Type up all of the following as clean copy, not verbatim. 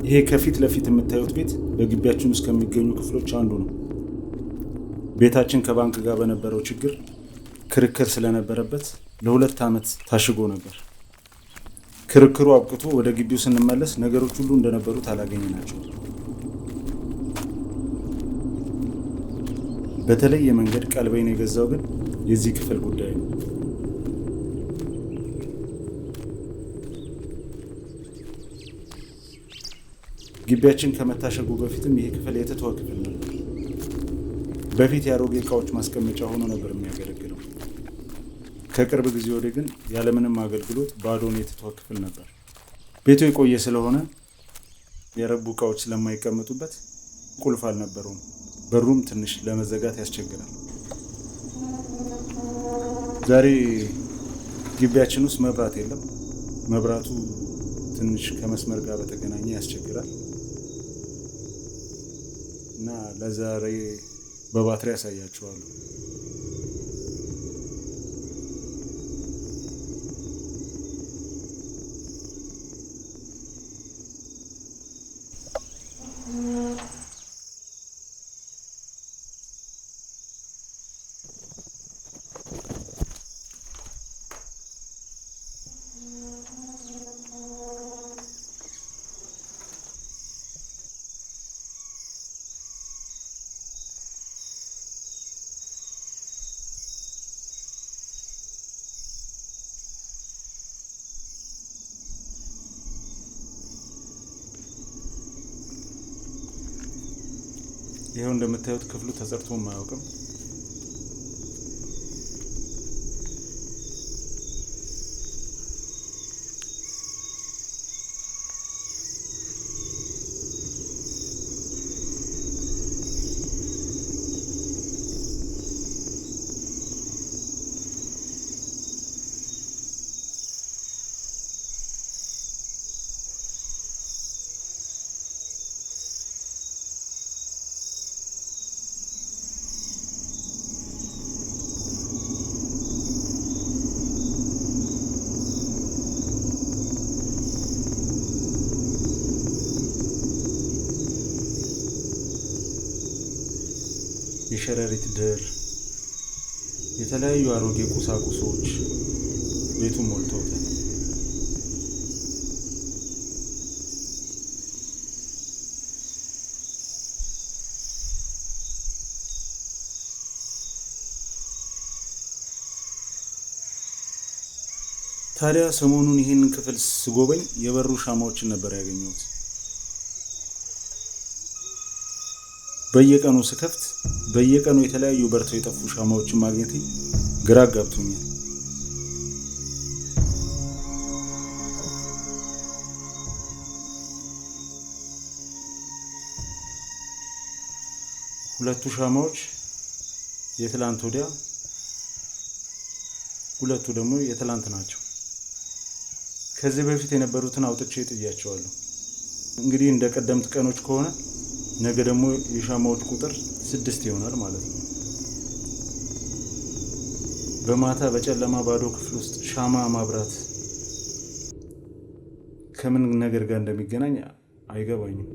ይሄ ከፊት ለፊት የምታዩት ቤት በግቢያችን ውስጥ ከሚገኙ ክፍሎች አንዱ ነው። ቤታችን ከባንክ ጋር በነበረው ችግር ክርክር ስለነበረበት ለ2 ዓመት ታሽጎ ነበር። ክርክሩ አብቅቶ ወደ ግቢው ስንመለስ ነገሮች ሁሉ እንደነበሩት አላገኘናቸውም። በተለየ መንገድ ቀልቤን የገዛው ግን የዚህ ክፍል ጉዳይ ነው። ግቢያችን ከመታሸጉ በፊትም ይሄ ክፍል የተተወ ክፍል ነበር። በፊት የአሮጌ እቃዎች ማስቀመጫ ሆኖ ነበር የሚያገለግለው። ከቅርብ ጊዜ ወዲህ ግን ያለምንም አገልግሎት ባዶን የተተወ ክፍል ነበር። ቤቱ የቆየ ስለሆነ የረቡ እቃዎች ስለማይቀመጡበት ቁልፍ አልነበረውም። በሩም ትንሽ ለመዘጋት ያስቸግራል። ዛሬ ግቢያችን ውስጥ መብራት የለም። መብራቱ ትንሽ ከመስመር ጋር በተገናኘ ያስቸግራል እና ለዛሬ በባትሪ ያሳያችኋለሁ። ይሄው እንደምታዩት ክፍሉ ተጸድቶም አያውቅም። የሸረሪት ድር፣ የተለያዩ አሮጌ ቁሳቁሶች ቤቱን ሞልተውታል። ታዲያ ሰሞኑን ይህንን ክፍል ስጎበኝ የበሩ ሻማዎችን ነበር ያገኘሁት። በየቀኑ ስከፍት በየቀኑ የተለያዩ በርተው የጠፉ ሻማዎችን ማግኘቴ ግራ አጋብቶኛል። ሁለቱ ሻማዎች የትላንት ወዲያ፣ ሁለቱ ደግሞ የትላንት ናቸው። ከዚህ በፊት የነበሩትን አውጥቼ ጥያቸዋለሁ። እንግዲህ እንደ ቀደምት ቀኖች ከሆነ ነገ ደግሞ የሻማዎች ቁጥር 6 ይሆናል ማለት ነው። በማታ በጨለማ ባዶ ክፍል ውስጥ ሻማ ማብራት ከምን ነገር ጋር እንደሚገናኝ አይገባኝም።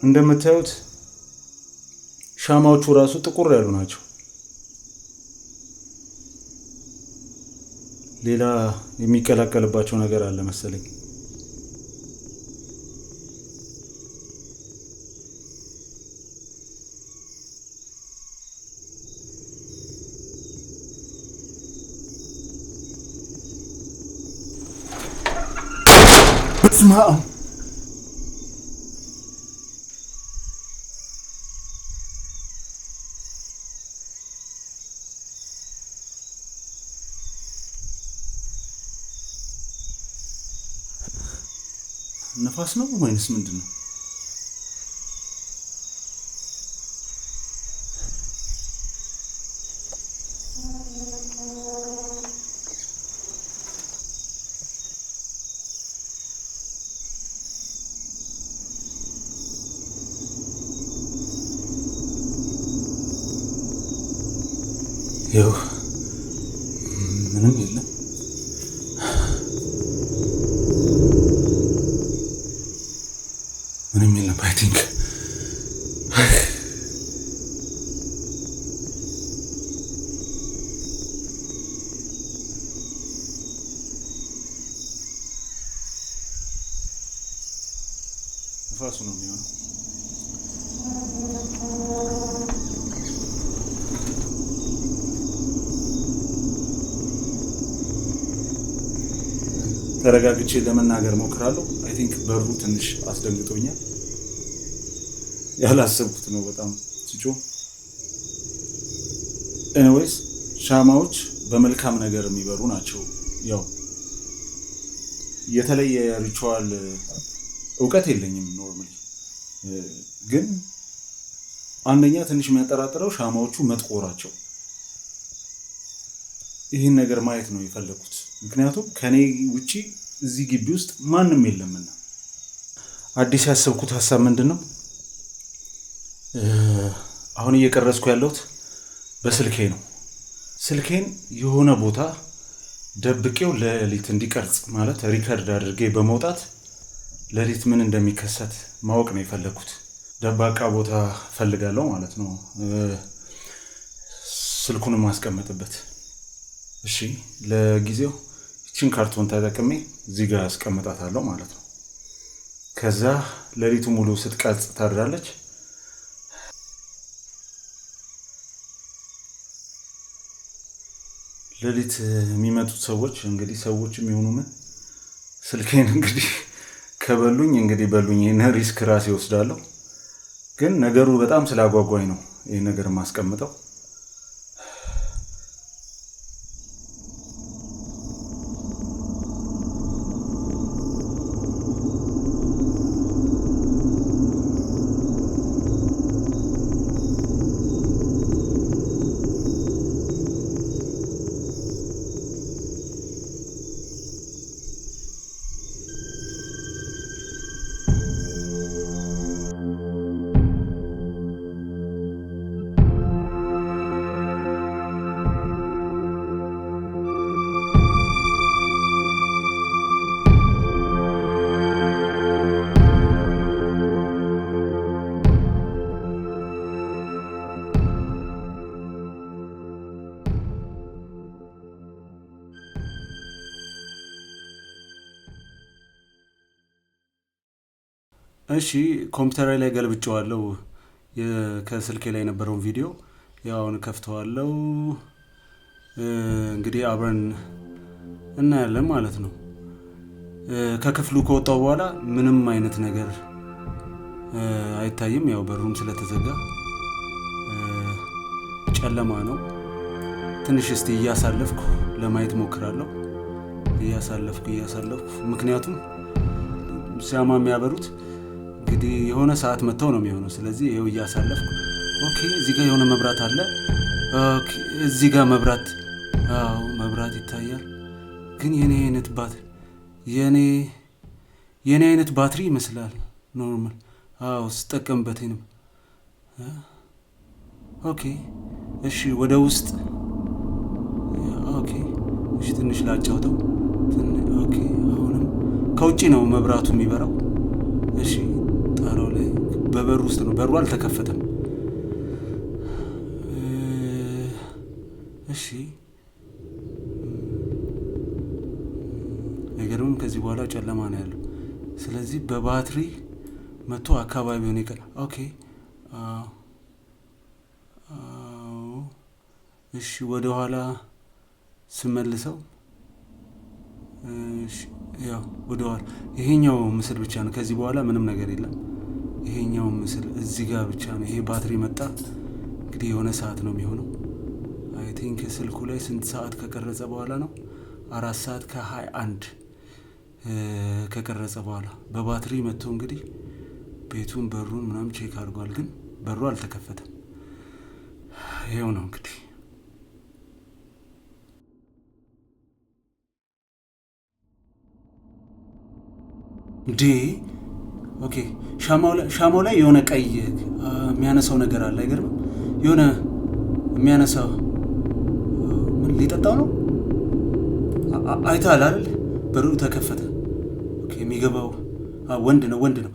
እንደምታዩት ሻማዎቹ ራሱ ጥቁር ያሉ ናቸው። ሌላ የሚቀላቀልባቸው ነገር አለ መሰለኝ። በስመ አብ! ነፋስ ነው ወይንስ ምንድን ነው? ይኸው ምንም የለም። ምንም የለም። አይ ቲንክ ንፋሱ ነው የሚሆነው። ተረጋግቼ ለመናገር ሞክራለሁ። አይ ቲንክ በሩ ትንሽ አስደንግጦኛል። ያላሰብኩት ነው በጣም ሲጮህ። ኤኒዌይስ ሻማዎች በመልካም ነገር የሚበሩ ናቸው። ያው የተለየ ሪቹዋል እውቀት የለኝም ኖርማሊ፣ ግን አንደኛ ትንሽ የሚያጠራጥረው ሻማዎቹ መጥቆራቸው። ይህን ነገር ማየት ነው የፈለኩት፣ ምክንያቱም ከኔ ውጪ እዚህ ግቢ ውስጥ ማንም የለምና። አዲስ ያሰብኩት ሀሳብ ምንድን ነው? አሁን እየቀረጽኩ ያለሁት በስልኬ ነው። ስልኬን የሆነ ቦታ ደብቄው ለሊት እንዲቀርጽ ማለት ሪከርድ አድርጌ በመውጣት ለሊት ምን እንደሚከሰት ማወቅ ነው የፈለኩት። ደባቃ ቦታ ፈልጋለሁ ማለት ነው፣ ስልኩንም ማስቀመጥበት። እሺ ለጊዜው ይችን ካርቶን ተጠቅሜ እዚህ ጋር አስቀምጣታለሁ ማለት ነው። ከዛ ለሊቱ ሙሉ ስትቀርጽ ታድራለች። ለሊት የሚመጡት ሰዎች እንግዲህ ሰዎችም የሆኑ ምን ስልኬን እንግዲህ ከበሉኝ እንግዲህ በሉኝ። ይህን ሪስክ ራሴ ወስዳለሁ። ግን ነገሩ በጣም ስላጓጓኝ ነው ይህ ነገር ማስቀምጠው። እሺ ኮምፒውተር ላይ ገልብጬዋለሁ። ከስልኬ ላይ የነበረውን ቪዲዮ ያውን ከፍተዋለሁ። እንግዲህ አብረን እናያለን ማለት ነው። ከክፍሉ ከወጣው በኋላ ምንም አይነት ነገር አይታይም። ያው በሩም ስለተዘጋ ጨለማ ነው። ትንሽ እስቲ እያሳለፍኩ ለማየት ሞክራለሁ። እያሳለፍኩ ምክንያቱም ሻማ የሚያበሩት እንግዲህ የሆነ ሰዓት መጥተው ነው የሚሆነው። ስለዚህ ይሄው እያሳለፍኩ ኦኬ። እዚህ ጋር የሆነ መብራት አለ። ኦኬ እዚህ ጋር መብራት፣ አዎ መብራት ይታያል። ግን የኔ አይነት ባትሪ ይመስላል ኖርማል። አዎ ስጠቀምበት ነው። ኦኬ እሺ ወደ ውስጥ ኦኬ እሺ ትንሽ ላጫውተው። ኦኬ አሁንም ከውጪ ነው መብራቱ የሚበራው። እሺ ጣራው ላይ በበሩ ውስጥ ነው። በሩ አልተከፈተም። እሺ ነገሩም ከዚህ በኋላ ጨለማ ነው ያለው። ስለዚህ በባትሪ መቶ አካባቢውን ይቀር። ኦኬ እሺ ወደ ኋላ ስመልሰው ያው ወደ ኋላ ይሄኛው ምስል ብቻ ነው። ከዚህ በኋላ ምንም ነገር የለም። ይሄኛው ምስል እዚህ ጋር ብቻ ነው። ይሄ ባትሪ መጣ እንግዲህ የሆነ ሰዓት ነው የሚሆነው። አይ ቲንክ ስልኩ ላይ ስንት ሰዓት ከቀረጸ በኋላ ነው? 4 ሰዓት ከ21 ከቀረጸ በኋላ በባትሪ መጥቶ እንግዲህ ቤቱን በሩን ምናምን ቼክ አድርጓል። ግን በሩ አልተከፈተም። ይሄው ነው እንግዲህ። ዲ ኦኬ ሻማው ላይ የሆነ ቀይ የሚያነሳው ነገር አለ። አይገርም? የሆነ የሚያነሳው ሊጠጣው ነው? አይተሃል አይደል? በሩ ተከፈተ። የሚገባው ወንድ ነው።